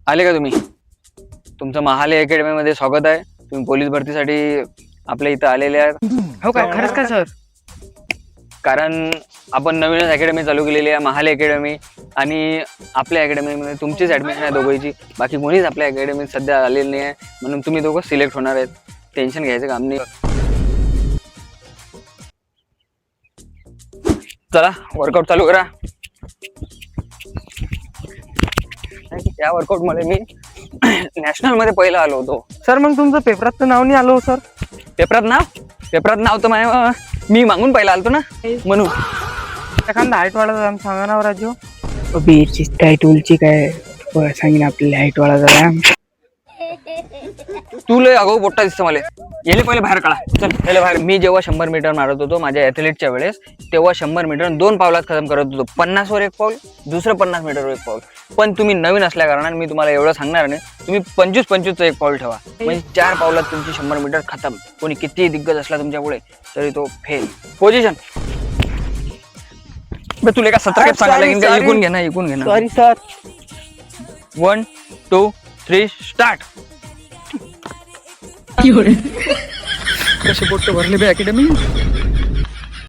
आले का तुम्ही? तुमचं महाले अकॅडमीमध्ये स्वागत आहे. तुम्ही पोलीस भरतीसाठी आपल्या इथं आलेले आहेत. हो का? खरंच का सर? कारण आपण नवीनच अकॅडमी चालू केलेली आहे, महाले अकॅडमी. आणि आपल्या अकॅडमीमध्ये तुमचीच ॲडमिशन आहे दोघांची. बाकी कोणीच आपल्या अकॅडमीत सध्या आलेलं नाही आहे, म्हणून तुम्ही दोघं सिलेक्ट होणार आहेत. टेन्शन घ्यायचं काम नाही. चला वर्कआउट चालू करा. त्या वर्कआउटमध्ये मी नॅशनलमध्ये पहिला आलो होतो. सर मग तुमचं पेपरात तर नाव नाही आलो सर. पेपरात नाव तर मी मागून पहिला आलतो ना, म्हणून. एखादा हाईट वाढायचा सांगा ना राजू. बीची टाईट उलची काय सांगेन आपल्याला हाईट वाढायचा. तू लय अगाऊ बोट्टा दिसतं मला. येले पहिले बाहेर काढा. चल पहिले बाहेर. मी जेव्हा 100 मीटर मारत होतो माझ्या ॲथलीटच्या वेळेस, तेव्हा 100 मीटर 2 पावलात खतम करत होतो. 50 वर 1 पाऊल, दुसरं 50 मीटरवर 1 पाऊल. पण तुम्ही नवीन असल्या कारणाने मी तुम्हाला एवढं सांगणार नाही. तुम्ही 25-25चं 1 पाऊल ठेवा, म्हणजे 4 पावलात तुमची 100 मीटर खतम. कोणी कितीही दिग्गज असला तुमच्या पुढे तरी तो फेल. पोझिशन. तुला का 17 खेप सांगायला लागेल का? ऐकून घे ना, ऐकून घे ना. Sorry sir. 1 2 3 स्टार्ट. कसे बोट भरले बे अकॅडमी.